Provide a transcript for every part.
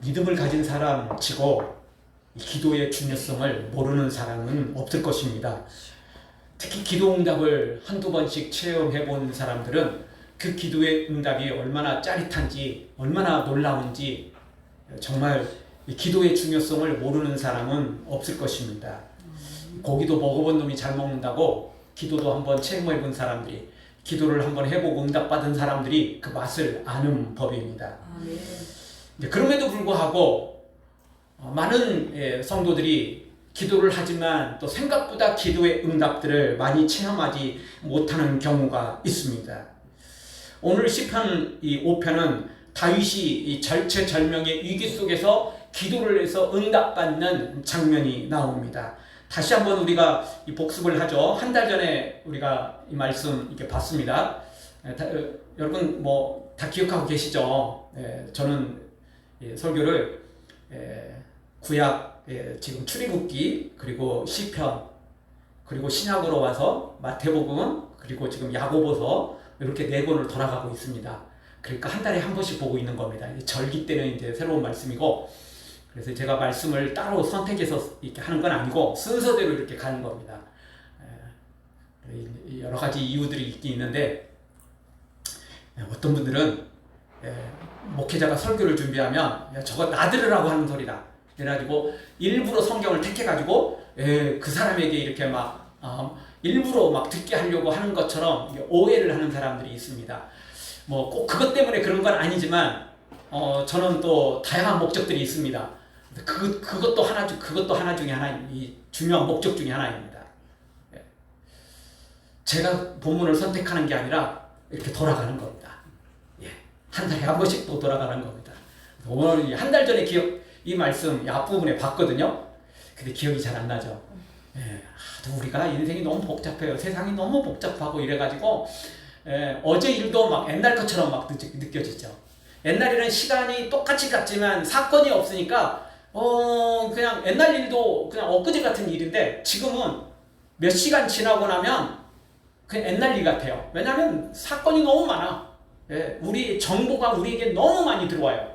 믿음을 가진 사람 치고 기도의 중요성을 모르는 사람은 없을 것입니다. 특히 기도 응답을 한두 번씩 체험해 본 사람들은 그 기도의 응답이 얼마나 짜릿한지, 얼마나 놀라운지 정말 기도의 중요성을 모르는 사람은 없을 것입니다. 고기도 먹어본 놈이 잘 먹는다고 기도도 한번 체험해 본 사람들이, 기도를 한번 해보고 응답받은 사람들이 그 맛을 아는 법입니다. 그럼에도 불구하고 많은 성도들이 기도를 하지만 또 생각보다 기도의 응답들을 많이 체험하지 못하는 경우가 있습니다. 오늘 시편 5편은 다윗이 이 절체절명의 위기 속에서 기도를 해서 응답받는 장면이 나옵니다. 다시 한번 우리가 이 복습을 하죠. 한 달 전에 우리가 이 말씀 이렇게 봤습니다. 여러분 뭐 다 기억하고 계시죠? 저는 설교를 구약 지금 출애굽기, 그리고 시편, 그리고 신약으로 와서 마태복음, 그리고 지금 야고보서 이렇게 4권을 돌아가고 있습니다. 그러니까 한 달에 한 번씩 보고 있는 겁니다. 절기 때는 이제 새로운 말씀이고, 그래서 제가 말씀을 따로 선택해서 이렇게 하는 건 아니고 순서대로 이렇게 가는 겁니다. 여러 가지 이유들이 있긴 있는데, 어떤 분들은 목회자가 설교를 준비하면 야, 저거 나들으라고 하는 소리다. 그래가지고 일부러 성경을 택해가지고 그 사람에게 이렇게 막 일부러 막 듣게 하려고 하는 것처럼 오해를 하는 사람들이 있습니다. 뭐 꼭 그것 때문에 그런 건 아니지만 저는 또 다양한 목적들이 있습니다. 그것도 하나 중에 하나, 이 중요한 목적 중에 하나입니다. 제가 본문을 선택하는 게 아니라 이렇게 돌아가는 겁니다. 한 달에 한 번씩 또 돌아가는 겁니다. 오늘 한 달 전에 이 말씀 앞부분에 봤거든요. 근데 기억이 잘 안 나죠. 우리가 인생이 너무 복잡해요. 세상이 너무 복잡하고 이래가지고 어제 일도 막 옛날 것처럼 막 느껴지죠. 옛날에는 시간이 똑같이 갔지만 사건이 없으니까 그냥 옛날 일도 그냥 엊그제 같은 일인데, 지금은 몇 시간 지나고 나면 그냥 옛날 일 같아요. 왜냐하면 사건이 너무 많아. 우리 정보가 우리에게 너무 많이 들어와요.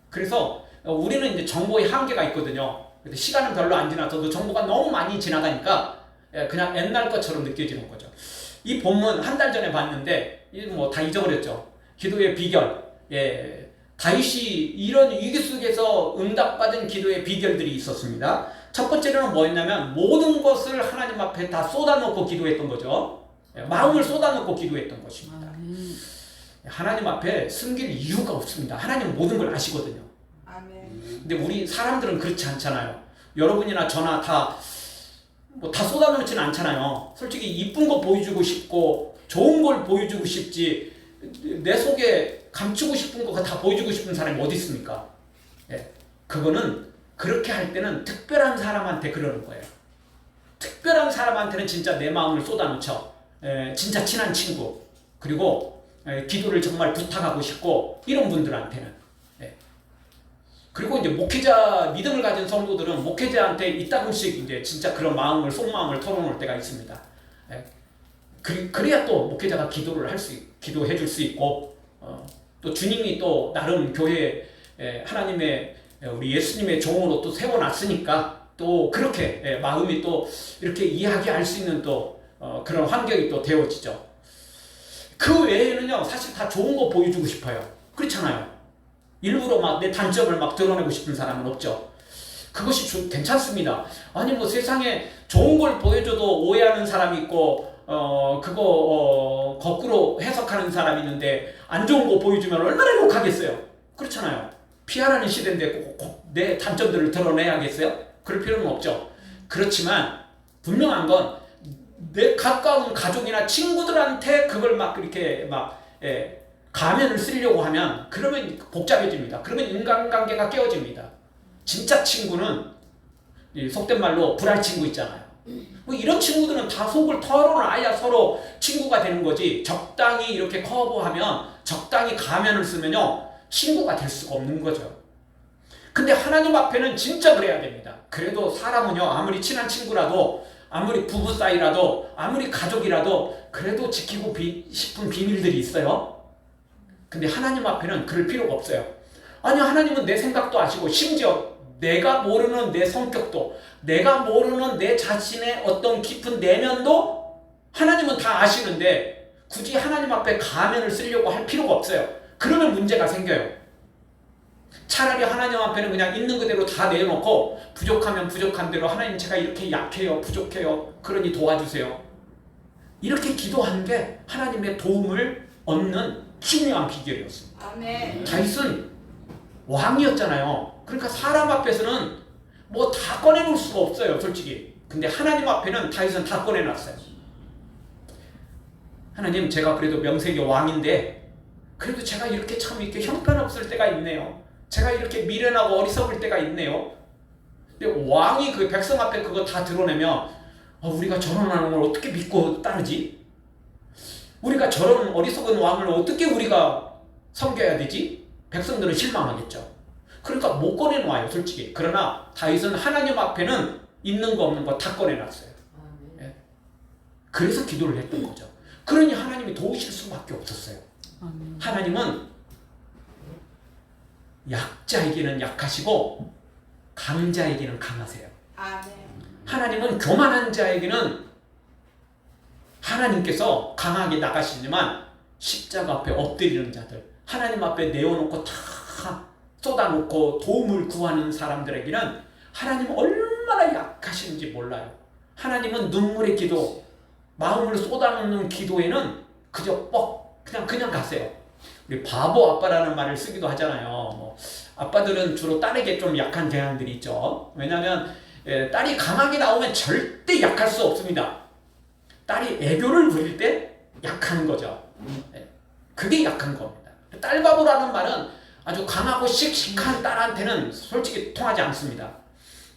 그래서 우리는 이제 정보의 한계가 있거든요. 근데 시간은 별로 안 지나서도 정보가 너무 많이 지나가니까 그냥 옛날 것처럼 느껴지는 거죠. 이 본문 한 달 전에 봤는데 뭐 다 잊어버렸죠. 기도의 비결. 다윗이 이런 위기 속에서 응답받은 기도의 비결들이 있었습니다. 첫 번째로는 뭐였냐면 모든 것을 하나님 앞에 다 쏟아놓고 기도했던 거죠. 마음을 쏟아놓고 기도했던 것입니다. 하나님 앞에 숨길 이유가 없습니다. 하나님은 모든 걸 아시거든요. 근데 우리 사람들은 그렇지 않잖아요. 여러분이나 저나 다 쏟아놓지는 않잖아요. 솔직히 이쁜 거 보여주고 싶고 좋은 걸 보여주고 싶지, 내 속에 감추고 싶은 거 다 보여주고 싶은 사람이 어디 있습니까? 그거는 그렇게 할 때는 특별한 사람한테 그러는 거예요. 특별한 사람한테는 진짜 내 마음을 쏟아놓죠. 진짜 친한 친구, 그리고 기도를 정말 부탁하고 싶고, 이런 분들한테는. 그리고 이제 목회자, 믿음을 가진 성도들은 목회자한테 이따금씩 이제 진짜 그런 마음을, 속마음을 털어놓을 때가 있습니다. 그래야 또 목회자가 기도해 줄 수 있고, 또 주님이 또 나름 교회 하나님의 우리 예수님의 종으로 또 세워놨으니까 또 그렇게 마음이 또 이렇게 이야기할 수 있는 또 그런 환경이 또 되어지죠. 그 외에는요, 사실 다 좋은 거 보여주고 싶어요. 그렇잖아요. 일부러 막 내 단점을 막 드러내고 싶은 사람은 없죠. 그것이 괜찮습니다. 아니 뭐 세상에 좋은 걸 보여줘도 오해하는 사람이 있고 그거 거꾸로 해석하는 사람이 있는데, 안 좋은 거 보여주면 얼마나 욕하겠어요. 그렇잖아요. 피하라는 시대인데 꼭 내 단점들을 드러내야겠어요? 그럴 필요는 없죠. 그렇지만 분명한 건 내 가까운 가족이나 친구들한테 그걸 막 이렇게 가면을 쓰려고 하면 그러면 복잡해집니다. 그러면 인간관계가 깨어집니다. 진짜 친구는 속된 말로 불알 친구 있잖아요. 뭐 이런 친구들은 다 속을 털어놔야 서로 친구가 되는 거지, 적당히 이렇게 커버하면, 적당히 가면을 쓰면요 친구가 될 수가 없는 거죠. 근데 하나님 앞에는 진짜 그래야 됩니다. 그래도 사람은요, 아무리 친한 친구라도, 아무리 부부 사이라도, 아무리 가족이라도 그래도 지키고 싶은 비밀들이 있어요. 근데 하나님 앞에는 그럴 필요가 없어요. 아니 하나님은 내 생각도 아시고 심지어 내가 모르는 내 성격도 내가 모르는 내 자신의 어떤 깊은 내면도 하나님은 다 아시는데 굳이 하나님 앞에 가면을 쓰려고 할 필요가 없어요. 그러면 문제가 생겨요. 차라리 하나님 앞에는 그냥 있는 그대로 다 내려놓고 부족하면 부족한 대로 하나님 제가 이렇게 약해요. 부족해요. 그러니 도와주세요. 이렇게 기도하는 게 하나님의 도움을 얻는 중요한 비결이었습니다. 아멘. 다윗은 왕이었잖아요. 그러니까 사람 앞에서는 뭐 다 꺼내놓을 수가 없어요. 솔직히. 근데 하나님 앞에는 다윗은 다 꺼내놨어요. 하나님 제가 그래도 명색이 왕인데 그래도 제가 이렇게 참 이렇게 형편없을 때가 있네요. 제가 이렇게 미련하고 어리석을 때가 있네요. 근데 왕이 그 백성 앞에 그거 다 드러내면 우리가 저런 왕을 어떻게 믿고 따르지? 우리가 저런 어리석은 왕을 어떻게 우리가 섬겨야 되지? 백성들은 실망하겠죠. 그러니까 못 꺼내놓아요 솔직히. 그러나 다윗은 하나님 앞에는 있는 거 없는 거 다 꺼내놨어요. 예. 그래서 기도를 했던 거죠. 그러니 하나님이 도우실 수밖에 없었어요. 하나님은 약자에게는 약하시고 강자에게는 강하세요. 아멘. 하나님은 교만한 자에게는 하나님께서 강하게 나가시지만 십자가 앞에 엎드리는 자들, 하나님 앞에 내어놓고 다 쏟아놓고 도움을 구하는 사람들에게는 하나님은 얼마나 약하신지 몰라요. 하나님은 눈물의 기도, 마음을 쏟아놓는 기도에는 그저 그냥 가세요. 우리 바보 아빠라는 말을 쓰기도 하잖아요. 뭐 아빠들은 주로 딸에게 좀 약한 경향들이 있죠. 왜냐하면 딸이 강하게 나오면 절대 약할 수 없습니다. 딸이 애교를 부릴 때 약한 거죠. 그게 약한 겁니다. 딸바보라는 말은 아주 강하고 씩씩한 딸한테는 솔직히 통하지 않습니다.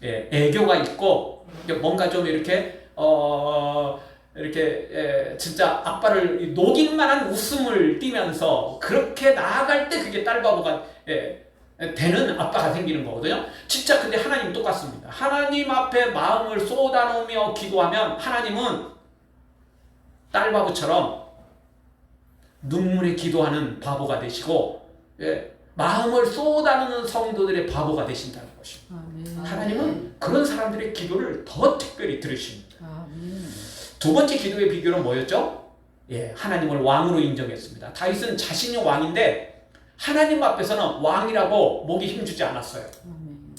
애교가 있고 뭔가 좀 이렇게 진짜 아빠를 녹일 만한 웃음을 띠면서 그렇게 나아갈 때 그게 딸바보가 되는 아빠가 생기는 거거든요. 진짜 근데 하나님 똑같습니다. 하나님 앞에 마음을 쏟아놓으며 기도하면 하나님은 딸바보처럼 눈물에 기도하는 바보가 되시고 마음을 쏟아놓는 성도들의 바보가 되신다는 것입니다. 아멘. 하나님은 그런 사람들의 기도를 더 특별히 들으십니다. 아멘. 두 번째 기도의 비결은 뭐였죠? 하나님을 왕으로 인정했습니다. 다윗은 자신이 왕인데 하나님 앞에서는 왕이라고 목에 힘주지 않았어요. 아멘.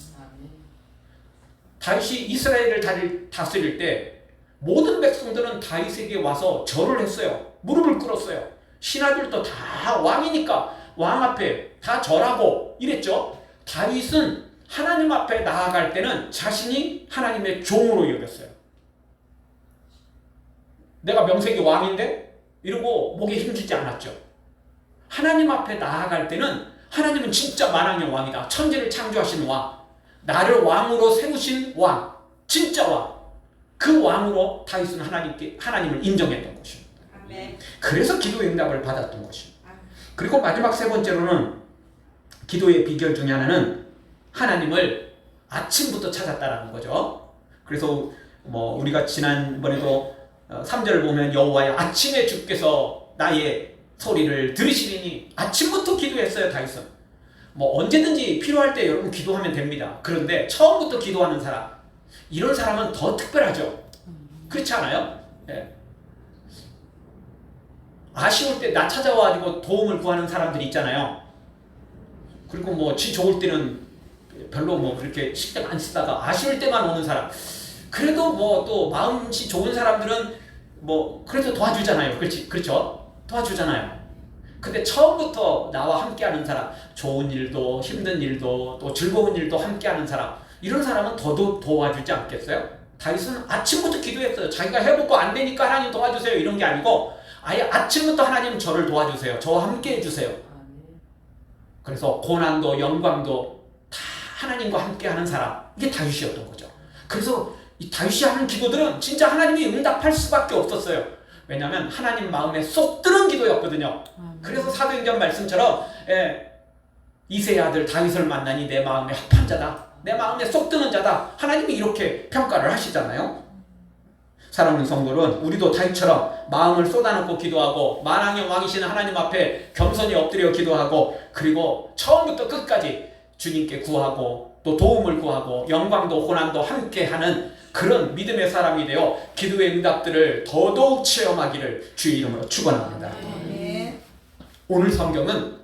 다윗이 이스라엘을 다스릴 때 모든 백성들은 다윗에게 와서 절을 했어요. 무릎을 꿇었어요. 신하들도 다 왕이니까 왕 앞에 다 절하고 이랬죠. 다윗은 하나님 앞에 나아갈 때는 자신이 하나님의 종으로 여겼어요. 내가 명색이 왕인데 이러고 목에 힘주지 않았죠. 하나님 앞에 나아갈 때는 하나님은 진짜 만왕의 왕이다. 천지를 창조하신 왕, 나를 왕으로 세우신 왕, 진짜 왕. 그 왕으로 다윗은 하나님을 인정했던 것입니다. 아멘. 그래서 기도 응답을 받았던 것입니다. 그리고 마지막 세 번째로는 기도의 비결 중에 하나는 하나님을 아침부터 찾았다라는 거죠. 그래서 뭐 우리가 지난번에도 3절을 보면 여호와여 아침에 주께서 나의 소리를 들으시리니 아침부터 기도했어요. 다윗은 뭐 언제든지 필요할 때 여러분 기도하면 됩니다. 그런데 처음부터 기도하는 사람, 이런 사람은 더 특별하죠. 그렇지 않아요? 아쉬울 때 나 찾아와가지고 도움을 구하는 사람들이 있잖아요. 그리고 뭐 지 좋을 때는 별로 뭐 그렇게 신경 안 쓰다가 아쉬울 때만 오는 사람. 그래도 뭐 또 마음이 좋은 사람들은 뭐 그래도 도와주잖아요. 그렇죠? 도와주잖아요. 근데 처음부터 나와 함께하는 사람, 좋은 일도 힘든 일도 또 즐거운 일도 함께하는 사람, 이런 사람은 더더욱 도와주지 않겠어요? 다윗은 아침부터 기도했어요. 자기가 해보고 안 되니까 하나님 도와주세요 이런 게 아니고 아예 아침부터 하나님 저를 도와주세요. 저와 함께 해주세요. 그래서 고난도 영광도 다 하나님과 함께하는 사람, 이게 다윗이었던 거죠. 그래서 이 다윗이 하는 기도들은 진짜 하나님이 응답할 수밖에 없었어요. 왜냐하면 하나님 마음에 쏙 드는 기도였거든요. 그래서 사도행전 말씀처럼 이새의 아들 다윗을 만나니 내 마음에 합한 자다, 내 마음에 쏙 드는 자다, 하나님이 이렇게 평가를 하시잖아요. 사랑하는 성도는 우리도 다윗처럼 마음을 쏟아놓고 기도하고 만왕의 왕이신 하나님 앞에 겸손히 엎드려 기도하고 그리고 처음부터 끝까지 주님께 구하고 또 도움을 구하고 영광도 고난도 함께하는 그런 믿음의 사람이 되어 기도의 응답들을 더더욱 체험하기를 주의 이름으로 축원합니다. 오늘 성경은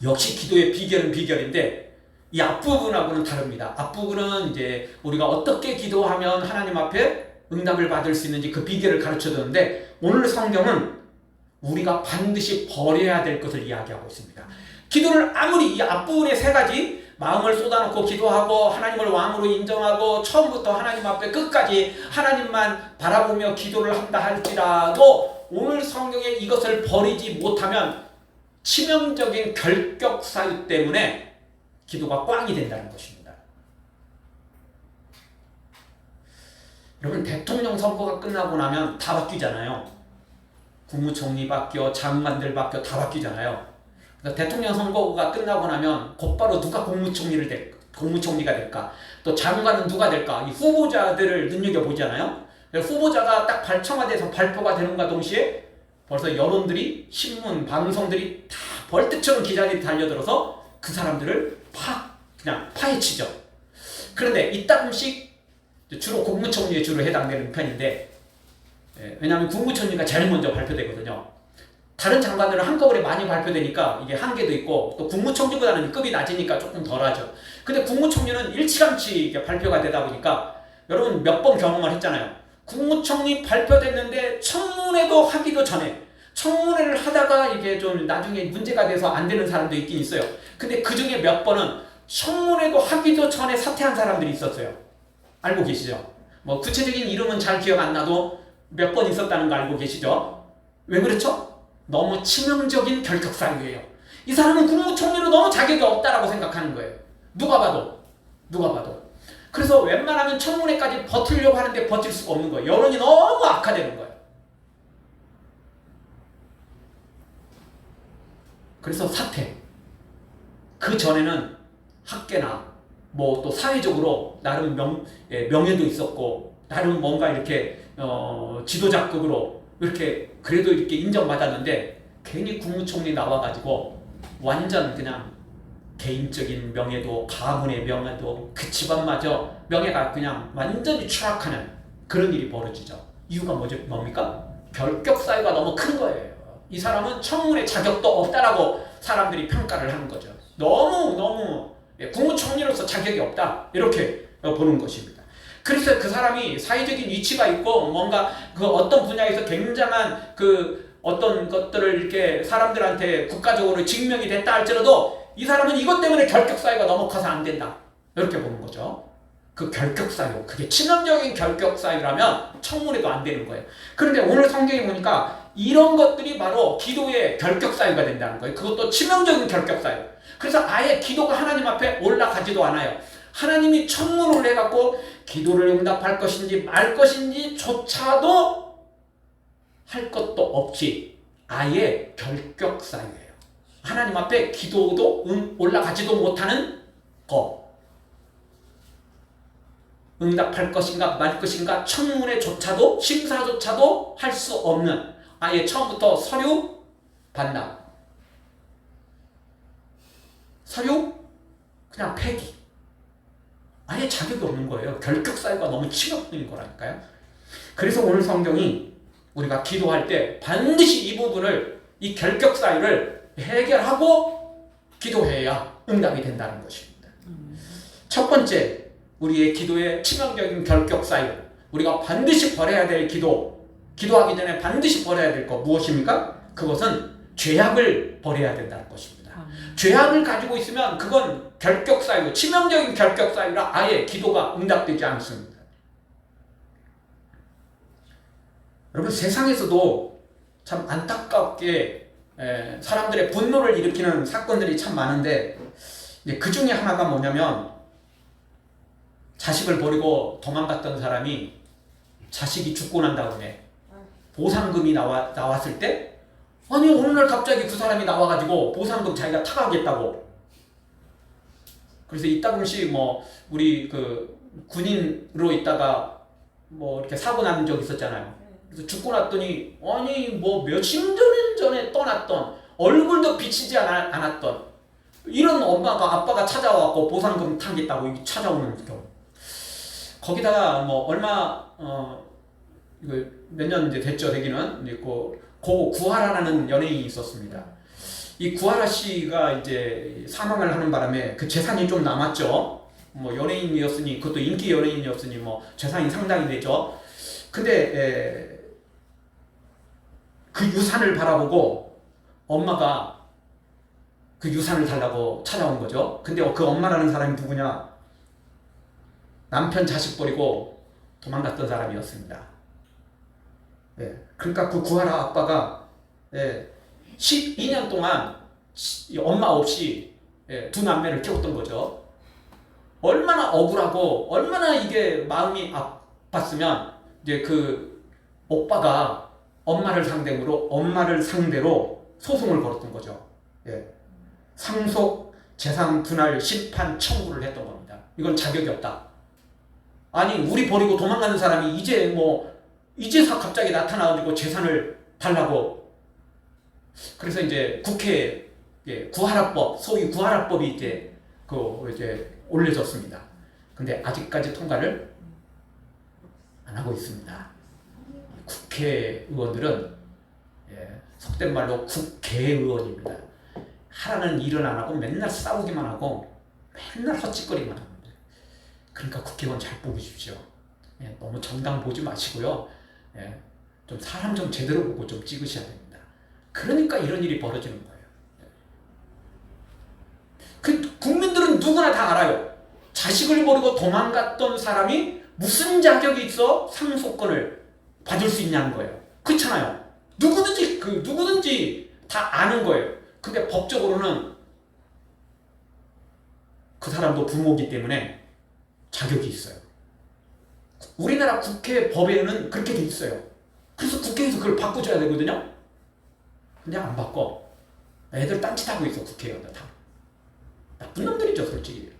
역시 기도의 비결은 비결인데 이 앞부분하고는 다릅니다. 앞부분은 이제 우리가 어떻게 기도하면 하나님 앞에 응답을 받을 수 있는지 그 비결을 가르쳐 주는데 오늘 성경은 우리가 반드시 버려야 될 것을 이야기하고 있습니다. 기도를 아무리 이 앞부분의 세 가지 마음을 쏟아놓고 기도하고 하나님을 왕으로 인정하고 처음부터 하나님 앞에 끝까지 하나님만 바라보며 기도를 한다 할지라도 오늘 성경에 이것을 버리지 못하면 치명적인 결격 사유 때문에 기도가 꽝이 된다는 것입니다. 여러분 대통령 선거가 끝나고 나면 다 바뀌잖아요. 국무총리 바뀌어 장관들 바뀌어 다 바뀌잖아요. 대통령 선거가 끝나고 나면 곧바로 누가 국무총리가 될까? 또 장관은 누가 될까? 이 후보자들을 눈여겨보잖아요. 후보자가 딱 청와대에서 발표가 되는가 동시에 벌써 여론들이 신문, 방송들이 다 벌떼처럼 기자들이 달려들어서 그 사람들을 그냥 파헤치죠. 그런데 이따금씩 주로 국무총리에 주로 해당되는 편인데 왜냐하면 국무총리가 제일 먼저 발표되거든요. 다른 장관들은 한꺼번에 많이 발표되니까 이게 한계도 있고 또 국무총리보다는 급이 낮으니까 조금 덜하죠. 근데 국무총리는 일찌감치 발표가 되다 보니까 여러분 몇 번 경험을 했잖아요. 국무총리 발표됐는데 청문회도 하기도 전에 청문회를 하다가 이게 좀 나중에 문제가 돼서 안 되는 사람도 있긴 있어요. 근데 그 중에 몇 번은 청문회도 하기도 전에 사퇴한 사람들이 있었어요. 알고 계시죠? 뭐 구체적인 이름은 잘 기억 안 나도 몇 번 있었다는 거 알고 계시죠? 왜 그렇죠? 너무 치명적인 결격 사유예요. 이 사람은 국무총리로 너무 자격이 없다라고 생각하는 거예요. 누가 봐도. 그래서 웬만하면 청문회까지 버티려고 하는데 버틸 수가 없는 거예요. 여론이 너무 악화되는 거예요. 그래서 사퇴. 그 전에는 학계나 뭐 또 사회적으로 나름 명예도 있었고 나름 뭔가 이렇게 지도자급으로 이렇게 그래도 이렇게 인정받았는데 괜히 국무총리 나와가지고 완전 그냥 개인적인 명예도 가문의 명예도 그 집안마저 명예가 그냥 완전히 추락하는 그런 일이 벌어지죠. 이유가 뭡니까? 결격 사유가 너무 큰 거예요. 이 사람은 청문회 자격도 없다라고 사람들이 평가를 하는 거죠. 너무 국무총리로서 자격이 없다 이렇게 보는 것입니다. 그래서 그 사람이 사회적인 위치가 있고 뭔가 그 어떤 분야에서 굉장한 그 어떤 것들을 이렇게 사람들한테 국가적으로 증명이 됐다 할지라도 이 사람은 이것 때문에 결격 사유가 너무 커서 안 된다 이렇게 보는 거죠. 그 결격 사유, 그게 치명적인 결격 사유라면 청문회도 안 되는 거예요. 그런데 오늘 성경에 보니까 이런 것들이 바로 기도의 결격 사유가 된다는 거예요. 그것도 치명적인 결격 사유. 그래서 아예 기도가 하나님 앞에 올라가지도 않아요. 하나님이 청문을 해갖고 기도를 응답할 것인지 말 것인지 조차도 할 것도 없이 아예 결격 사유예요. 하나님 앞에 기도도 올라가지도 못하는 거. 응답할 것인가 말 것인가 청문회조차도 심사조차도 할 수 없는 아예 처음부터 서류 반납. 서류 그냥 폐기. 아예 자격이 없는 거예요. 결격 사유가 너무 치명적인 거라니까요. 그래서 오늘 성경이 우리가 기도할 때 반드시 이 부분을 이 결격 사유를 해결하고 기도해야 응답이 된다는 것입니다. 첫 번째 우리의 기도의 치명적인 결격 사유 우리가 반드시 버려야 될 기도하기 전에 반드시 버려야 될 것 무엇입니까? 그것은 죄악을 버려야 된다는 것입니다. 죄악을 가지고 있으면 그건 결격 사유, 치명적인 결격 사유라 아예 기도가 응답되지 않습니다. 여러분 세상에서도 참 안타깝게 사람들의 분노를 일으키는 사건들이 참 많은데 그 중에 하나가 뭐냐면 자식을 버리고 도망갔던 사람이 자식이 죽고 난 다음에 보상금이 나왔을 때 아니 어느 날 갑자기 그 사람이 나와가지고 보상금 자기가 타가겠다고. 그래서 이따금씩 뭐 우리 그 군인으로 있다가 뭐 이렇게 사고 난 적 있었잖아요. 그래서 죽고 났더니 아니 뭐 몇십 년 전에 떠났던 얼굴도 비치지 않았던 이런 엄마가 아빠가 찾아와갖고 보상금 타겠다고 찾아오는 경우. 거기다가 뭐 얼마 이거 몇 년 이제 됐죠. 되기는 이제 고 구하라라는 연예인이 있었습니다. 이 구하라 씨가 이제 사망을 하는 바람에 그 재산이 좀 남았죠. 뭐 연예인이었으니 그것도 인기 연예인이었으니 뭐 재산이 상당히 되죠. 근데 그 유산을 바라보고 엄마가 그 유산을 달라고 찾아온 거죠. 근데 그 엄마라는 사람이 누구냐? 남편 자식 버리고 도망갔던 사람이었습니다. 그러니까 그 구하라 아빠가 12년 동안 엄마 없이 두 남매를 키웠던 거죠. 얼마나 억울하고 얼마나 이게 마음이 아팠으면 이제 그 오빠가 엄마를 상대로 소송을 걸었던 거죠. 상속 재산 분할 심판 청구를 했던 겁니다. 이건 자격이 없다. 아니 우리 버리고 도망가는 사람이 이제서 갑자기 나타나가지고 재산을 달라고. 그래서 이제 국회에 구하라법, 소위 구하라법이 이제 올려졌습니다. 근데 아직까지 통과를 안 하고 있습니다. 국회의원들은 속된 말로 국회의원입니다. 하라는 일은 안 하고 맨날 싸우기만 하고 맨날 헛짓거리만 합니다. 그러니까 국회의원 잘 뽑으십시오. 너무 정당 보지 마시고요. 좀 사람 좀 제대로 보고 좀 찍으셔야 됩니다. 그러니까 이런 일이 벌어지는 거예요. 그 국민들은 누구나 다 알아요. 자식을 버리고 도망갔던 사람이 무슨 자격이 있어 상속권을 받을 수 있냐는 거예요. 그렇잖아요. 누구든지 다 아는 거예요. 근데 법적으로는 그 사람도 부모이기 때문에 자격이 있어요. 우리나라 국회 법에는 그렇게 돼 있어요. 그래서 국회에서 그걸 바꿔줘야 되거든요. 근데 안 바꿔. 애들 딴짓하고 있어. 국회의원들 다 나쁜 놈들이죠, 솔직히.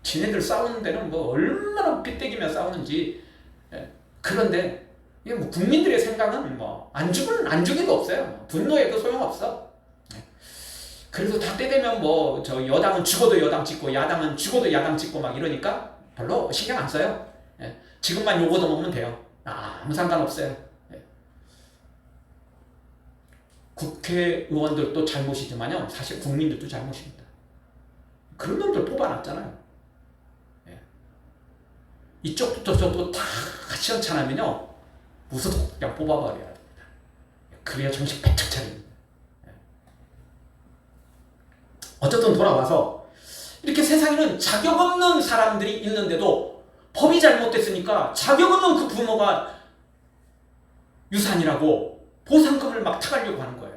지네들 싸우는 데는 뭐 얼마나 빗대기며 싸우는지. 그런데 이게 뭐 국민들의 생각은 뭐 안 죽이도 없어요. 분노해도 소용없어. 그래서 다 때 되면 뭐 저 여당은 죽어도 여당 찍고 야당은 죽어도 야당 찍고 막 이러니까 별로 신경 안 써요. 지금만 요거도 먹으면 돼요. 아무 상관없어요. 국회의원들도 잘못이지만요, 사실 국민들도 잘못입니다. 그런 놈들 뽑아놨잖아요. 이쪽부터 저도 다 시원찮으면요, 무서워 그냥 뽑아버려야 됩니다. 그래야 정신 바짝 차립니다. 어쨌든 돌아와서 이렇게 세상에는 자격 없는 사람들이 있는데도 법이 잘못됐으니까 자격 없는 그 부모가 유산이라고 보상금을 막 타가려고 하는 거예요.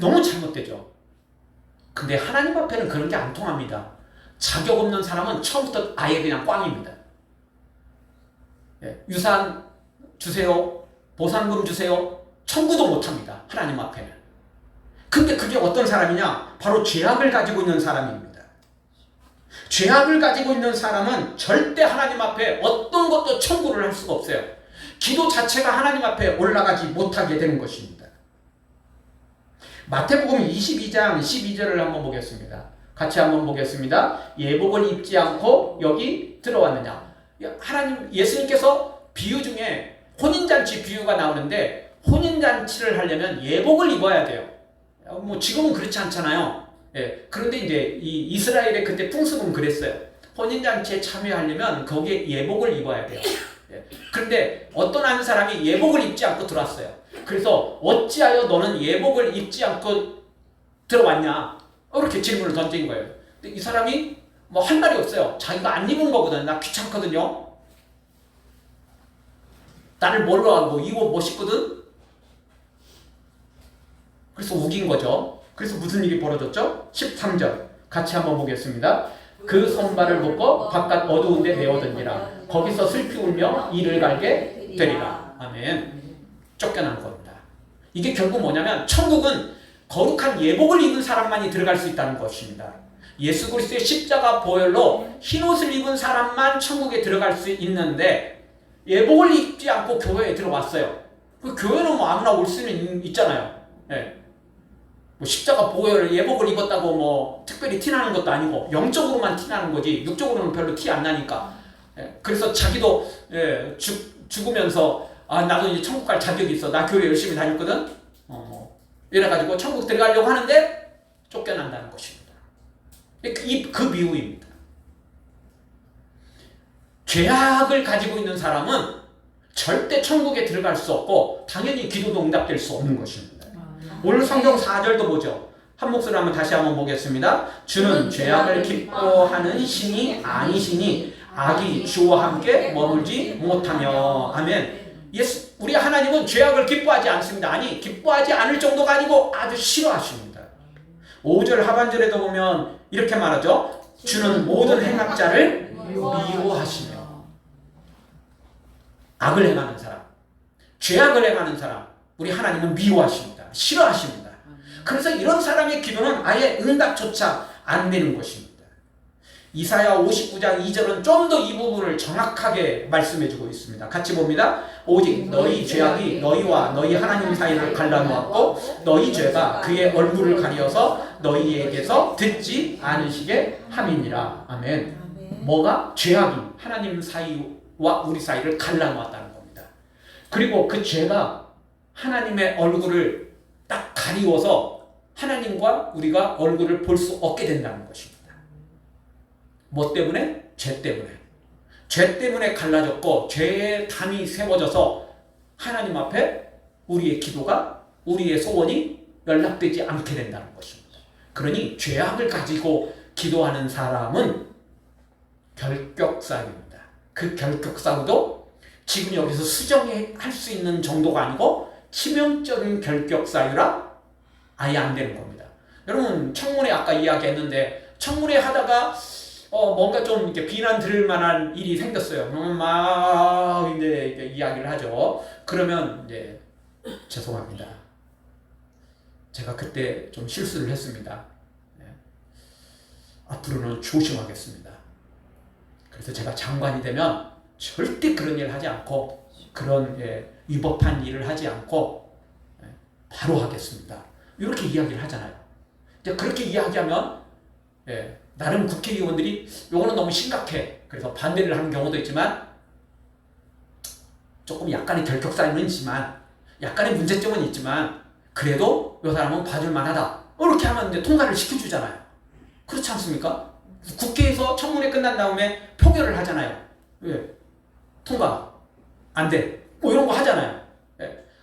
너무 잘못되죠. 근데 하나님 앞에는 그런 게 안 통합니다. 자격 없는 사람은 처음부터 아예 그냥 꽝입니다. 유산 주세요, 보상금 주세요, 청구도 못합니다. 하나님 앞에는. 근데 그게 어떤 사람이냐? 바로 죄악을 가지고 있는 사람입니다. 죄악을 가지고 있는 사람은 절대 하나님 앞에 어떤 것도 청구를 할 수가 없어요. 기도 자체가 하나님 앞에 올라가지 못하게 되는 것입니다. 마태복음 22장 12절을 한번 보겠습니다. 같이 한번 보겠습니다. 예복을 입지 않고 여기 들어왔느냐. 하나님, 예수님께서 비유 중에 혼인잔치 비유가 나오는데, 혼인잔치를 하려면 예복을 입어야 돼요. 뭐 지금은 그렇지 않잖아요. 그런데 이제 이 이스라엘의 그때 풍습은 그랬어요. 혼인잔치에 참여하려면 거기에 예복을 입어야 돼요. 그런데 어떤 한 사람이 예복을 입지 않고 들어왔어요. 그래서 어찌하여 너는 예복을 입지 않고 들어왔냐? 이렇게 질문을 던진 거예요. 근데 이 사람이 뭐 할 말이 없어요. 자기가 안 입은 거거든. 나 귀찮거든요. 나를 뭘로 하고 이 옷 멋있거든. 그래서 우긴 거죠. 그래서 무슨 일이 벌어졌죠? 13절 같이 한번 보겠습니다. 그 손발을 묶어 바깥 어두운 데 내어던지라. 거기서 슬피 울며 이를 갈게 되리라. 아멘. 쫓겨난 겁니다. 이게 결국 뭐냐면 천국은 거룩한 예복을 입은 사람만이 들어갈 수 있다는 것입니다. 예수 그리스도의 십자가 보혈로 흰옷을 입은 사람만 천국에 들어갈 수 있는데, 예복을 입지 않고 교회에 들어왔어요. 그 교회는 뭐 아무나 올 수는 있잖아요. 뭐 십자가 보혈 예복을 입었다고 뭐 특별히 티나는 것도 아니고 영적으로만 티나는 거지 육적으로는 별로 티 안 나니까. 그래서 자기도 죽으면서 나도 이제 천국 갈 자격이 있어. 나 교회 열심히 다녔거든. 이래가지고 천국 들어가려고 하는데 쫓겨난다는 것입니다. 그 비유입니다. 죄악을 가지고 있는 사람은 절대 천국에 들어갈 수 없고 당연히 기도도 응답될 수 없는 것입니다. 오늘 성경 4절도 보죠. 한 목소리 한번 다시 한번 보겠습니다. 주는 죄악을 기뻐하는 신이 아니시니 악이 주와 함께 머물지 못하며. 아멘. 예수, 우리 하나님은 죄악을 기뻐하지 않습니다. 아니, 기뻐하지 않을 정도가 아니고 아주 싫어하십니다. 5절 하반절에도 보면 이렇게 말하죠. 주는 모든 행악자를 미워하시며. 악을 행하는 사람, 죄악을 행하는 사람, 우리 하나님은 미워하십니다. 싫어하십니다. 그래서 이런 사람의 기도는 아예 응답조차 안 되는 것입니다. 이사야 59장 2절은 좀 더 이 부분을 정확하게 말씀해주고 있습니다. 같이 봅니다. 오직 너희 죄악이 너희와 너희 하나님 사이를 갈라놓았고 너희 죄가 그의 얼굴을 가려서 너희에게서 듣지 않으시게 함이니라. 아멘. 뭐가? 죄악이 하나님 사이와 우리 사이를 갈라놓았다는 겁니다. 그리고 그 죄가 하나님의 얼굴을 딱 가리워서 하나님과 우리가 얼굴을 볼 수 없게 된다는 것입니다. 뭐 때문에? 죄 때문에. 죄 때문에 갈라졌고 죄의 담이 세워져서 하나님 앞에 우리의 기도가, 우리의 소원이 연락되지 않게 된다는 것입니다. 그러니 죄악을 가지고 기도하는 사람은 결격사유입니다. 그 결격사유도 지금 여기서 수정할 수 있는 정도가 아니고 치명적인 결격사유라 아예 안 되는 겁니다. 여러분 청문회 아까 이야기했는데 청문회 하다가 뭔가 좀 이렇게 비난 들을 만한 일이 생겼어요. 막 이제 이야기를 하죠. 그러면 이제 죄송합니다. 제가 그때 좀 실수를 했습니다. 앞으로는 조심하겠습니다. 그래서 제가 장관이 되면 절대 그런 일을 하지 않고 그런 위법한 일을 하지 않고 바로 하겠습니다. 이렇게 이야기를 하잖아요. 이제 그렇게 이야기하면 나름 국회의원들이 요거는 너무 심각해. 그래서 반대를 하는 경우도 있지만 조금 약간의 결격사유는 있지만 약간의 문제점은 있지만 그래도 이 사람은 봐줄 만하다. 이렇게 하면 이제 통과를 시켜주잖아요. 그렇지 않습니까? 국회에서 청문회 끝난 다음에 표결을 하잖아요. 왜? 통과 안 돼. 뭐 이런 거 하잖아요.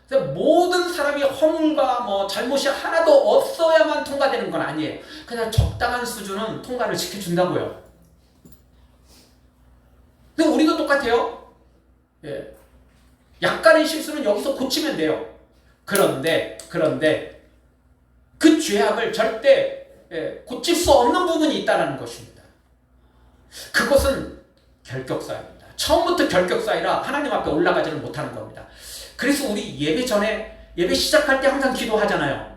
그래서 모든 사람이 허물과 뭐 잘못이 하나도 없어야만 통과되는 건 아니에요. 그냥 적당한 수준은 통과를 시켜준다고요. 근데 우리도 똑같아요. 약간의 실수는 여기서 고치면 돼요. 그런데 그 죄악을 절대 고칠 수 없는 부분이 있다는 것입니다. 그것은 결격사유입니다. 처음부터 결격사유라 하나님 앞에 올라가지는 못하는 겁니다. 그래서 우리 예배 전에 예배 시작할 때 항상 기도하잖아요.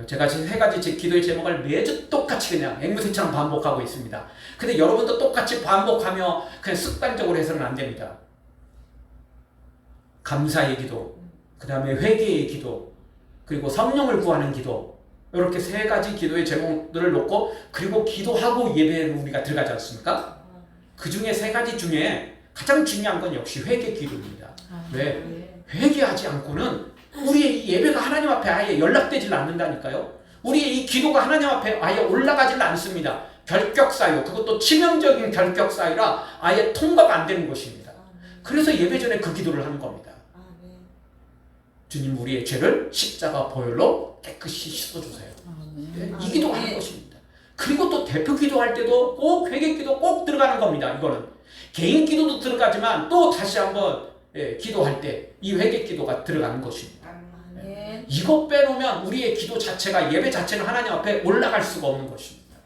제가 지금 3가지 제 기도의 제목을 매주 똑같이 그냥 앵무새처럼 반복하고 있습니다. 근데 여러분도 똑같이 반복하며 그냥 습관적으로 해서는 안 됩니다. 감사의 기도, 그 다음에 회개의 기도, 그리고 성령을 구하는 기도, 이렇게 3가지 기도의 제목들을 놓고 그리고 기도하고 예배를 우리가 들어가지 않습니까? 그 중에 3가지 중에 가장 중요한 건 역시 회개 기도입니다. 왜? 회개하지 않고는 우리의 이 예배가 하나님 앞에 아예 연락되질 않는다니까요. 우리의 이 기도가 하나님 앞에 아예 올라가질 않습니다. 결격사유, 그것도 치명적인 결격사유라 아예 통과가 안 되는 것입니다. 그래서 예배 전에 그 기도를 하는 겁니다. 주님, 우리의 죄를 십자가 보혈로 깨끗이 씻어주세요. 이 기도 하는 것입니다. 그리고 또 대표 기도할 때도 꼭 회개 기도 꼭 들어가는 겁니다. 이거는 개인 기도도 들어가지만 또 다시 한번 기도할 때 이 회개 기도가 들어가는 것입니다. 이거 빼놓으면 우리의 기도 자체가, 예배 자체는 하나님 앞에 올라갈 수가 없는 것입니다.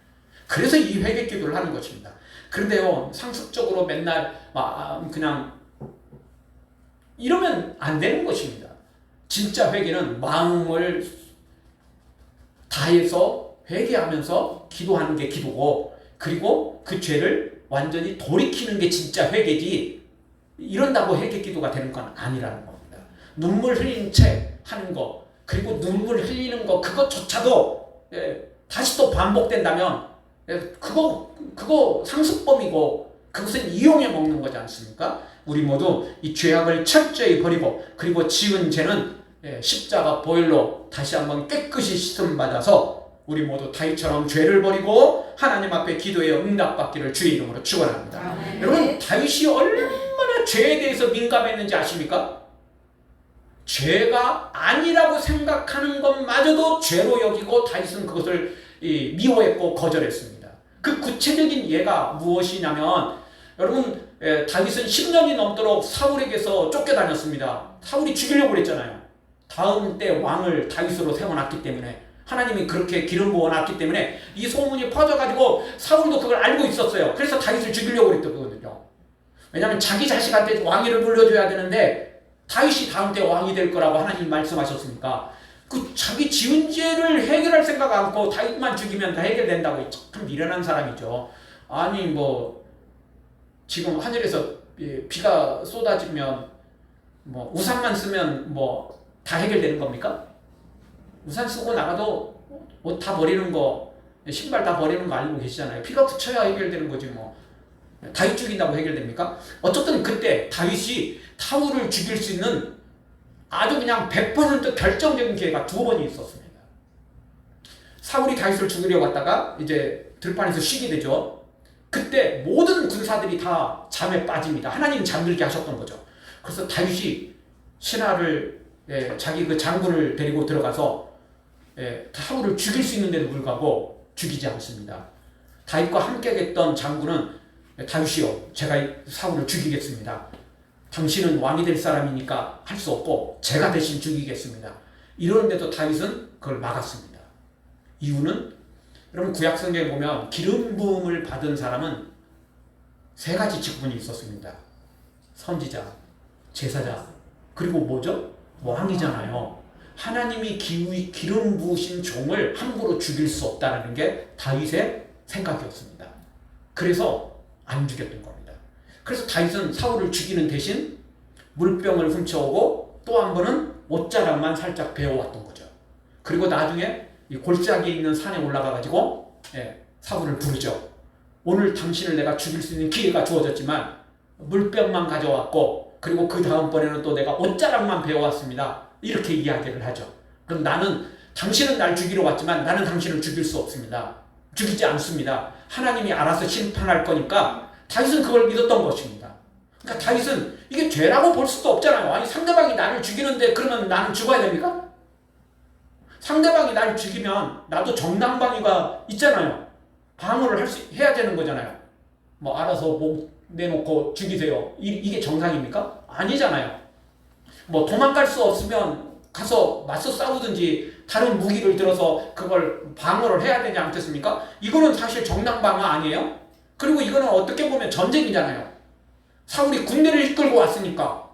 그래서 이 회개 기도를 하는 것입니다. 그런데요, 상습적으로 맨날 그냥 이러면 안 되는 것입니다. 진짜 회개는 마음을 다해서 회개하면서 기도하는 게 기도고, 그리고 그 죄를 완전히 돌이키는 게 진짜 회개지, 이런다고 회개 기도가 되는 건 아니라는 겁니다. 눈물 흘린 채 하는 거, 그리고 눈물 흘리는 거 그것조차도 다시 또 반복된다면 그거 상습범이고 그것은 이용해 먹는 거지 않습니까? 우리 모두 이 죄악을 철저히 버리고 그리고 지은 죄는 십자가 보혈로 다시 한번 깨끗이 씻음 받아서 우리 모두 다윗처럼 죄를 버리고 하나님 앞에 기도에 응답받기를 주의 이름으로 축원합니다. 여러분 다윗이 얼마나 죄에 대해서 민감했는지 아십니까? 죄가 아니라고 생각하는 것마저도 죄로 여기고 다윗은 그것을 미워했고 거절했습니다. 그 구체적인 예가 무엇이냐면 여러분 다윗은 10년이 넘도록 사울에게서 쫓겨다녔습니다. 사울이 죽이려고 그랬잖아요. 다음 때 왕을 다윗으로 세워놨기 때문에 하나님이 그렇게 기름 부어놨기 때문에 이 소문이 퍼져가지고 사울도 그걸 알고 있었어요. 그래서 다윗을 죽이려고 그랬거든요. 왜냐하면 자기 자식한테 왕위를 물려줘야 되는데 다윗이 다음 때 왕이 될 거라고 하나님이 말씀하셨으니까 그 자기 지은 죄를 해결할 생각 않고 다윗만 죽이면 다 해결된다고 참 미련한 사람이죠. 아니 뭐 지금 하늘에서 비가 쏟아지면 뭐 우산만 쓰면 뭐 다 해결되는 겁니까? 우산 쓰고 나가도 옷 다 버리는 거, 신발 다 버리는 거 알고 계시잖아요. 비가 그쳐야 해결되는 거지 뭐. 다윗 죽인다고 해결됩니까? 어쨌든 그때 다윗이 사울을 죽일 수 있는 아주 그냥 100% 결정적인 기회가 2번이 있었습니다. 사울이 다윗을 죽이려고 갔다가 이제 들판에서 쉬게 되죠. 그때 모든 군사들이 다 잠에 빠집니다. 하나님 잠들게 하셨던 거죠. 그래서 다윗이 신하를 자기 그 장군을 데리고 들어가서 사울을 죽일 수 있는데도 불구하고 죽이지 않습니다. 다윗과 함께 했던 장군은 다윗이요, 제가 사울을 죽이겠습니다. 당신은 왕이 될 사람이니까 할 수 없고 제가 대신 죽이겠습니다. 이러는데도 다윗은 그걸 막았습니다. 이유는 여러분 구약성경에 보면 기름 부음을 받은 사람은 3가지 직분이 있었습니다. 선지자, 제사자, 그리고 뭐죠? 왕이잖아요. 하나님이 기름 부으신 종을 함부로 죽일 수 없다는 게 다윗의 생각이었습니다. 그래서 안 죽였던 겁니다. 그래서 다윗은 사울을 죽이는 대신 물병을 훔쳐오고 또 한 번은 옷자락만 살짝 베어왔던 거죠. 그리고 나중에 이 골짜기에 있는 산에 올라가가지고 사울을 부르죠. 오늘 당신을 내가 죽일 수 있는 기회가 주어졌지만 물병만 가져왔고 그리고 그 다음번에는 또 내가 옷자락만 베어왔습니다. 이렇게 이야기를 하죠. 그럼 당신은 날 죽이러 왔지만 나는 당신을 죽일 수 없습니다. 죽이지 않습니다. 하나님이 알아서 심판할 거니까 다윗은 그걸 믿었던 것입니다. 그러니까 다윗은 이게 죄라고 볼 수도 없잖아요. 아니 상대방이 나를 죽이는데 그러면 나는 죽어야 됩니까? 상대방이 나를 죽이면 나도 정당방위가 있잖아요. 방어를 해야 되는 거잖아요. 뭐 알아서 목 내놓고 죽이세요. 이게 정상입니까? 아니잖아요. 뭐 도망갈 수 없으면 가서 맞서 싸우든지 다른 무기를 들어서 그걸 방어를 해야 되지 않겠습니까? 이거는 사실 정당방어 아니에요? 그리고 이거는 어떻게 보면 전쟁이잖아요. 사울이 군대를 이끌고 왔으니까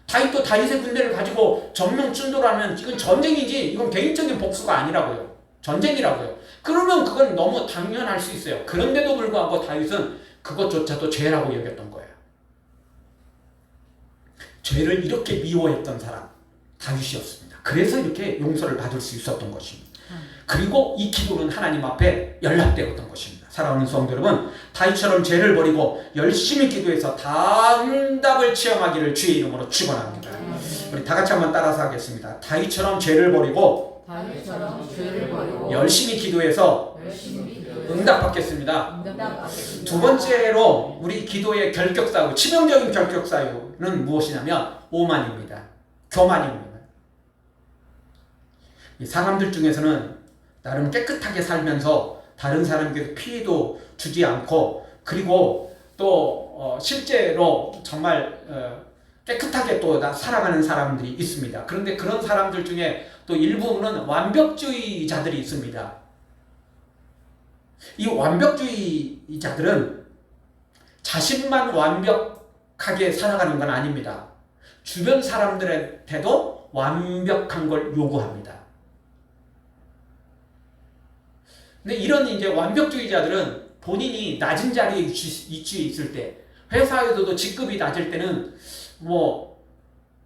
다윗도 다윗의 군대를 가지고 정명춘도라면 이건 전쟁이지 이건 개인적인 복수가 아니라고요. 전쟁이라고요. 그러면 그건 너무 당연할 수 있어요. 그런데도 불구하고 다윗은 그것조차도 죄라고 여겼던 거예요. 죄를 이렇게 미워했던 사람 다윗이었습니다. 그래서 이렇게 용서를 받을 수 있었던 것입니다. 그리고 이 기도는 하나님 앞에 연락되었던 것입니다. 사랑하는 성도 여러분, 다윗처럼 죄를 버리고 열심히 기도해서 다 응답을 체험하기를 주의 이름으로 축원합니다. 우리 다 같이 한번 따라서 하겠습니다. 다윗처럼 죄를 버리고 열심히 기도해서 응답받겠습니다. 2번째로 우리 기도의 결격사유, 치명적인 결격사유는 무엇이냐면 오만입니다. 교만입니다. 이 사람들 중에서는 나름 깨끗하게 살면서 다른 사람에게 피해도 주지 않고 그리고 또 실제로 정말 깨끗하게 또 살아가는 사람들이 있습니다. 그런데 그런 사람들 중에 또 일부는 완벽주의자들이 있습니다. 이 완벽주의자들은 자신만 완벽하게 살아가는 건 아닙니다. 주변 사람들한테도 완벽한 걸 요구합니다. 근데 이런 이제 완벽주의자들은 본인이 낮은 자리에 위치해 있을 때, 회사에서도 직급이 낮을 때는 뭐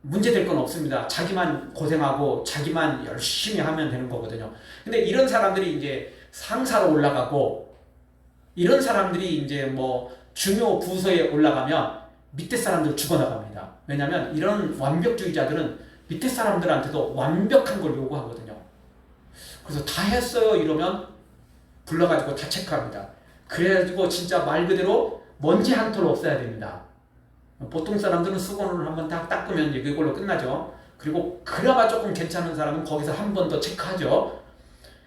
문제될 건 없습니다. 자기만 고생하고 자기만 열심히 하면 되는 거거든요. 근데 이런 사람들이 이제 상사로 올라가고 이런 사람들이 이제 뭐 중요 부서에 올라가면 밑에 사람들 죽어나갑니다. 왜냐하면 이런 완벽주의자들은 밑에 사람들한테도 완벽한 걸 요구하거든요. 그래서 다 했어요 이러면 불러가지고 다 체크합니다. 그래가지고 진짜 말 그대로 먼지 한 톨 없어야 됩니다. 보통 사람들은 수건으로 한번 딱 닦으면 이걸로 끝나죠. 그리고 그나마 조금 괜찮은 사람은 거기서 한 번 더 체크하죠.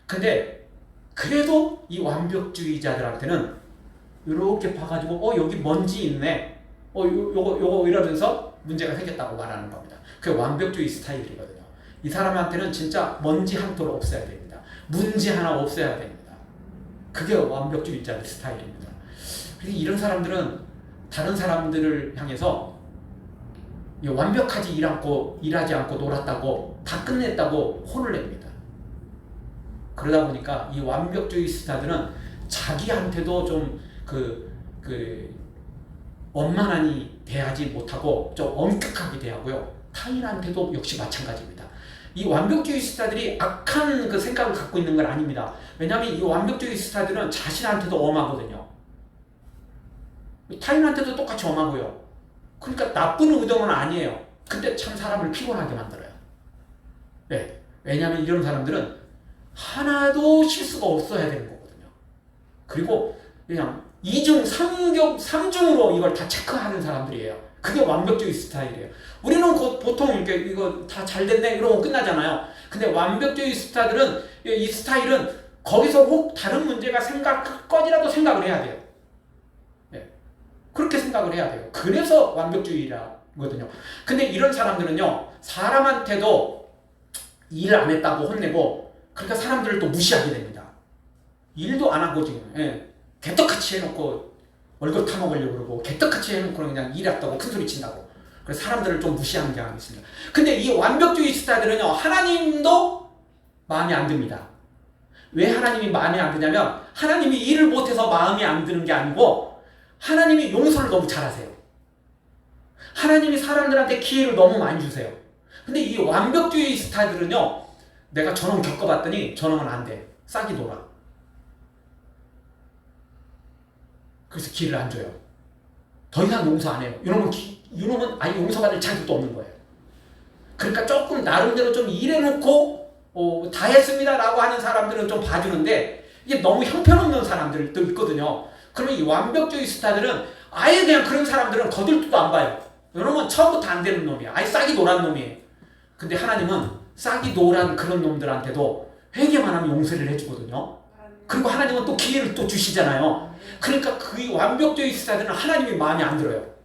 근데 그래도 이 완벽주의자들한테는 이렇게 봐가지고 여기 먼지 있네. 요거 이러면서 문제가 생겼다고 말하는 겁니다. 그게 완벽주의 스타일이거든요. 이 사람한테는 진짜 먼지 한 톨 없어야 됩니다. 문제 하나 없어야 됩니다. 그게 완벽주의자의 스타일입니다. 그래서 이런 사람들은 다른 사람들을 향해서 완벽하지 일하지 않고 놀았다고 다 끝냈다고 혼을 냅니다. 그러다 보니까 이 완벽주의 스타들은 자기한테도 좀 원만하니 대하지 못하고 좀 엄격하게 대하고요. 타인한테도 역시 마찬가지입니다. 이 완벽주의 스타들이 악한 그 생각을 갖고 있는 건 아닙니다. 왜냐하면 이 완벽주의 스타들은 자신한테도 엄하거든요. 타인한테도 똑같이 엄하고요. 그러니까 나쁜 의도는 아니에요. 근데 참 사람을 피곤하게 만들어요. 네. 왜냐하면 이런 사람들은 하나도 실수가 없어야 되는 거거든요. 그리고 그냥 2중, 3중으로 이걸 다 체크하는 사람들이에요. 그게 완벽주의 스타일이에요. 우리는 보통 이렇게 이거 다 잘 됐네 이러고 끝나잖아요. 근데 완벽주의 스타들은 이 스타일은 거기서 혹 다른 문제가 생각거지라도 생각을 해야 돼요. 네. 그렇게 생각을 해야 돼요. 그래서 완벽주의라거든요. 근데 이런 사람들은요, 사람한테도 일 안 했다고 혼내고, 그러니까 사람들을 또 무시하게 됩니다. 일도 안 하고 지금, 개떡같이 해놓고 월급 타먹으려고 그러고, 개떡같이 해놓고 그냥 일했다고 큰소리 친다고. 그래서 사람들을 좀 무시하는 경향이 있습니다. 근데 이 완벽주의 스타들은요, 하나님도 마음에 안 듭니다. 왜 하나님이 마음에 안 드냐면, 하나님이 일을 못해서 마음에 안 드는 게 아니고, 하나님이 용서를 너무 잘하세요. 하나님이 사람들한테 기회를 너무 많이 주세요. 근데 이 완벽주의 스타들은요, 내가 저놈 겪어봤더니 저놈은 안 돼. 싹이 돌아. 그래서 기회를 안 줘요. 더 이상 용서 안 해요. 이놈은 아예 용서받을 자격도 없는 거예요. 그러니까 조금 나름대로 좀 일해놓고 다 했습니다 라고 하는 사람들은 좀 봐주는데, 이게 너무 형편없는 사람들도 있거든요. 그러면 이 완벽주의 스타들은 아예 그냥 그런 사람들은 거들떠도 안 봐요. 이놈은 처음부터 안 되는 놈이야. 아예 싹이 노란 놈이에요. 근데 하나님은 싹이 노란 그런 놈들한테도 회개만 하면 용서를 해주거든요. 그리고 하나님은 또 기회를 또 주시잖아요. 그러니까 그 완벽주의 스타들은 하나님이 마음에 안 들어요.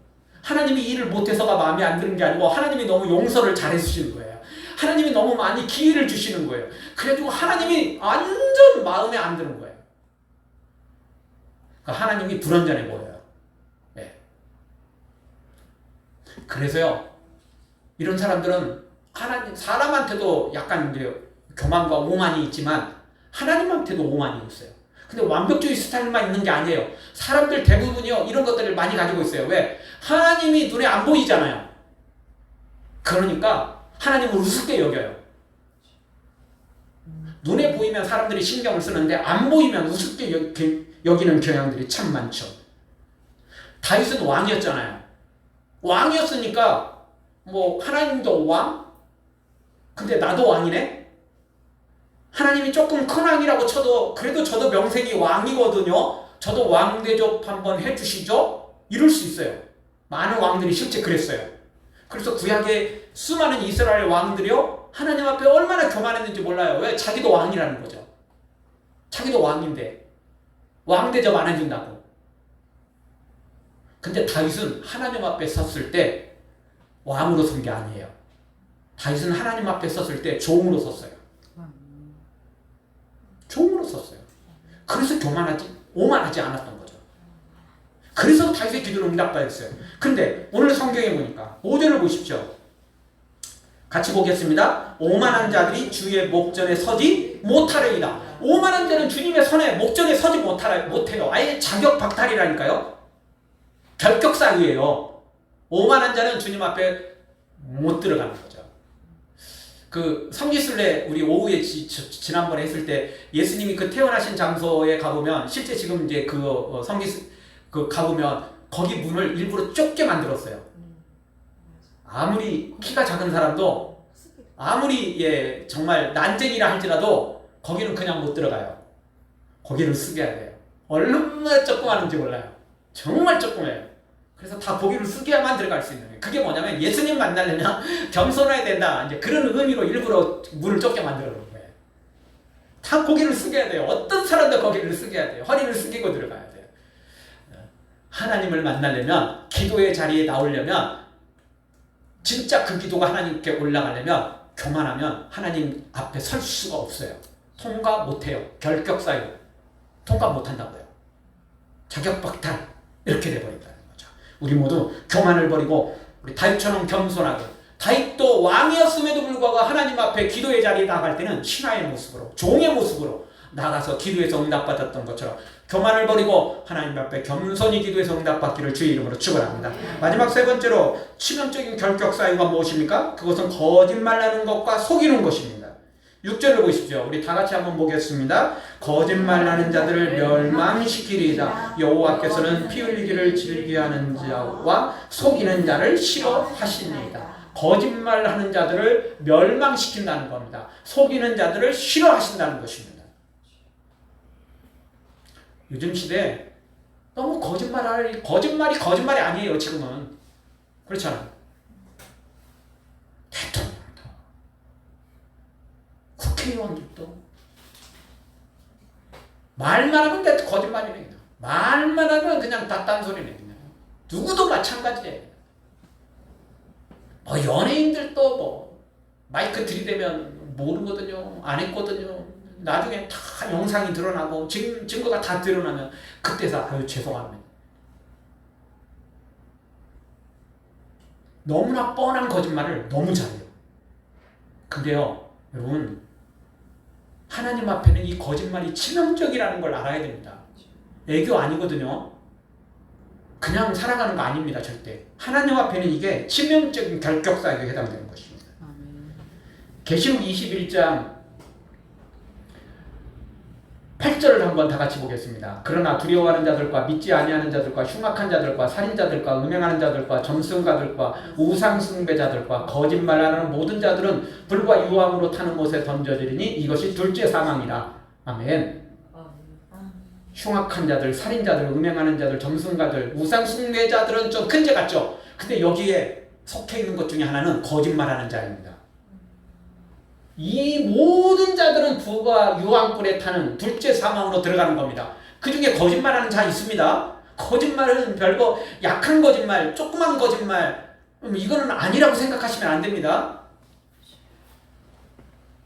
하나님이 일을 못해서가 마음에 안 드는 게 아니고, 하나님이 너무 용서를 잘해 주시는 거예요. 하나님이 너무 많이 기회를 주시는 거예요. 그래가지고 하나님이 완전 마음에 안 드는 거예요. 그러니까 하나님이 불완전해 보여요. 네. 그래서요, 이런 사람들은 사람한테도 약간 이제 교만과 오만이 있지만 하나님한테도 오만이 있어요. 근데 완벽주의 스타일만 있는 게 아니에요. 사람들 대부분이요, 이런 것들을 많이 가지고 있어요. 왜? 하나님이 눈에 안 보이잖아요. 그러니까 하나님을 우습게 여겨요. 눈에 보이면 사람들이 신경을 쓰는데 안 보이면 우습게 여기는 경향들이 참 많죠. 다윗은 왕이었잖아요. 왕이었으니까 뭐 하나님도 왕? 근데 나도 왕이네? 하나님이 조금 큰 왕이라고 쳐도 그래도 저도 명색이 왕이거든요. 저도 왕 대접 한번 해주시죠? 이럴 수 있어요. 많은 왕들이 실제 그랬어요. 그래서 구약의 수많은 이스라엘 왕들이요, 하나님 앞에 얼마나 교만했는지 몰라요. 왜? 자기도 왕이라는 거죠. 자기도 왕인데 왕 대접 안 해준다고. 근데 다윗은 하나님 앞에 섰을 때 왕으로 선 게 아니에요. 다윗은 하나님 앞에 섰을 때 종으로 섰어요. 종으로 섰어요. 그래서 오만하지 않았던 거죠. 그래서 다윗의 기도를 응답받았어요. 근데 오늘 성경에 보니까 5절을 보십시오. 같이 보겠습니다. 오만한 자들이 주의 목전에 서지 못하리이다. 오만한 자는 주님의 선에 목전에 서지 못해요. 아예 자격 박탈이라니까요. 결격사유예요. 오만한 자는 주님 앞에 못 들어가는 거죠. 그 성지순례 우리 오후에 지난번에 했을 때 예수님이 그 태어나신 장소에 가보면 실제 지금 이제 그 그 가보면 거기 문을 일부러 좁게 만들었어요. 아무리 키가 작은 사람도 아무리 정말 난쟁이라 할지라도 거기는 그냥 못 들어가요. 거기를 쓰게 돼요. 얼마나 조그마한지 몰라요. 정말 조그매요. 그래서 다 고기를 숙여야만 들어갈 수 있는 거예요. 그게 뭐냐면 예수님 만나려면 겸손해야 된다. 이제 그런 의미로 일부러 문을 좁게 만들어 놓은 거예요. 다 고기를 숙여야 돼요. 어떤 사람도 고기를 숙여야 돼요. 허리를 숙이고 들어가야 돼요. 하나님을 만나려면 기도의 자리에 나오려면 진짜 그 기도가 하나님께 올라가려면 교만하면 하나님 앞에 설 수가 없어요. 통과 못해요. 결격사유. 통과 못한다고요. 자격박탈. 이렇게 돼버린다는 거죠. 우리 모두 교만을 버리고 우리 다윗처럼 겸손하게 다윗도 왕이었음에도 불구하고 하나님 앞에 기도의 자리에 나갈 때는 신하의 모습으로 종의 모습으로 나가서 기도해서 응답받았던 것처럼 교만을 버리고 하나님 앞에 겸손히 기도해서 응답받기를 주의 이름으로 축원합니다. 마지막 세 번째로 치명적인 결격 사유가 무엇입니까? 그것은 거짓말하는 것과 속이는 것입니다. 6절을 보십시오. 우리 다 같이 한번 보겠습니다. 거짓말하는 자들을 멸망시키리이다. 여호와께서는 피 흘리기를 즐겨하는 자와 속이는 자를 싫어하십니다. 거짓말하는 자들을 멸망시킨다는 겁니다. 속이는 자들을 싫어하신다는 것입니다. 요즘 시대에 너무 거짓말이 아니에요. 지금은 그렇잖아요. 대통령도 국회의원들도 말만 하면 거짓말이네. 그냥. 말만 하면 그냥 다 딴소리네. 그냥. 누구도 마찬가지예요. 연예인들도 마이크 들이대면 모르거든요. 안 했거든요. 나중에 다 영상이 드러나고 증거가 다 드러나면 그때서 아유 죄송합니다. 너무나 뻔한 거짓말을 너무 잘해요. 근데요 여러분 하나님 앞에는 이 거짓말이 치명적이라는 걸 알아야 됩니다. 애교 아니거든요. 그냥 살아가는 거 아닙니다. 절대. 하나님 앞에는 이게 치명적인 결격사유에 해당되는 것입니다. 계시록 21장 8절을 한번 다 같이 보겠습니다. 그러나 두려워하는 자들과 믿지 아니하는 자들과 흉악한 자들과 살인자들과 음행하는 자들과 점승가들과 우상숭배자들과 거짓말하는 모든 자들은 불과 유황으로 타는 곳에 던져지리니 이것이 둘째 사망이라. 아멘. 흉악한 자들, 살인자들, 음행하는 자들, 점승가들, 우상숭배자들은 좀 큰 죄 같죠? 근데 여기에 속해 있는 것 중에 하나는 거짓말하는 자입니다. 이 모든 자들은 불과 유황불에 타는 둘째 사망으로 들어가는 겁니다. 그 중에 거짓말하는 자 있습니다. 거짓말은 별거 약한 거짓말, 조그만 거짓말 이거는 아니라고 생각하시면 안 됩니다.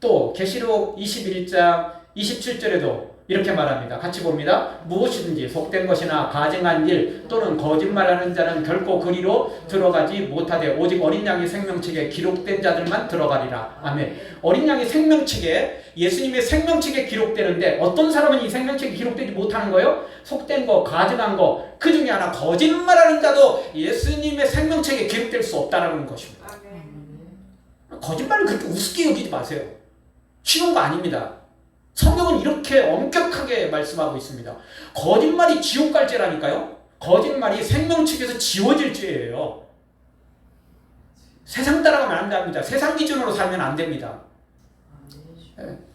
또 계시록 21장 27절에도 이렇게 말합니다. 같이 봅니다. 무엇이든지 속된 것이나 가증한 일 또는 거짓말하는 자는 결코 그리로 들어가지 못하되 오직 어린 양의 생명책에 기록된 자들만 들어가리라. 아멘. 어린 양의 생명책에 예수님의 생명책에 기록되는데 어떤 사람은 이 생명책에 기록되지 못하는 거예요? 속된 거, 가증한 거, 그 중에 하나 거짓말하는 자도 예수님의 생명책에 기록될 수 없다는 것입니다. 거짓말을 그렇게 우습게 여기지 마세요. 쉬운 거 아닙니다. 성경은 이렇게 엄격하게 말씀하고 있습니다. 거짓말이 지옥 갈 죄라니까요. 거짓말이 생명책에서 지워질 죄예요. 세상 따라가면 안 됩니다. 세상 기준으로 살면 안 됩니다.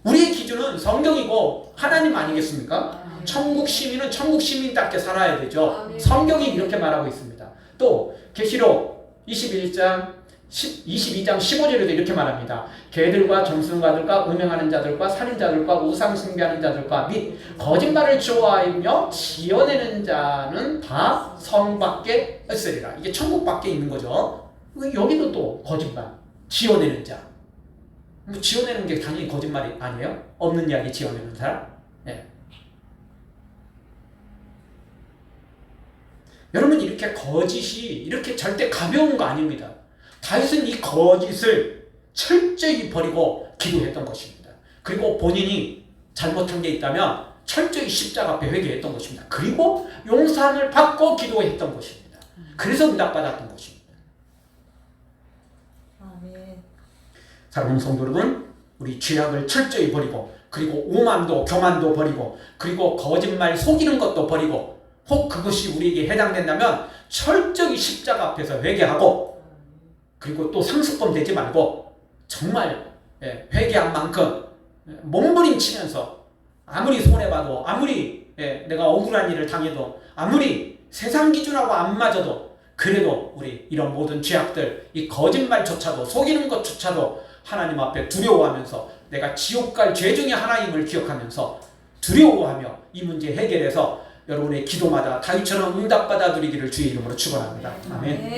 우리의 기준은 성경이고 하나님 아니겠습니까? 천국 시민은 천국 시민답게 살아야 되죠. 성경이 이렇게 말하고 있습니다. 또 계시록 22장 15절에도 이렇게 말합니다. 개들과 점승가들과 음행하는 자들과 살인자들과 우상 숭배하는 자들과 및 거짓말을 좋아하며 지어내는 자는 다 성 밖에 있으리라. 이게 천국 밖에 있는 거죠. 여기도 또 거짓말, 지어내는 자. 지어내는 게 당연히 거짓말이 아니에요? 없는 이야기 지어내는 사람? 네. 여러분 이렇게 거짓이 이렇게 절대 가벼운 거 아닙니다. 다윗은 이 거짓을 철저히 버리고 기도했던 것입니다. 그리고 본인이 잘못한 게 있다면 철저히 십자가 앞에 회개했던 것입니다. 그리고 용서를 받고 기도했던 것입니다. 그래서 응답받았던 것입니다. 사랑하는 성도 여러분, 우리 죄악을 철저히 버리고, 그리고 오만도 교만도 버리고, 그리고 거짓말 속이는 것도 버리고, 혹 그것이 우리에게 해당된다면 철저히 십자가 앞에서 회개하고, 그리고 또 상습범 되지 말고 정말 회개한 만큼 몸부림치면서 아무리 손해봐도, 아무리 내가 억울한 일을 당해도, 아무리 세상 기준하고 안 맞아도, 그래도 우리 이런 모든 죄악들, 이 거짓말조차도, 속이는 것조차도 하나님 앞에 두려워하면서 내가 지옥 갈 죄 중에 하나임을 기억하면서 두려워하며 이 문제 해결해서 여러분의 기도마다 다윗처럼 응답받아 드리기를 주의 이름으로 축원합니다. 아멘.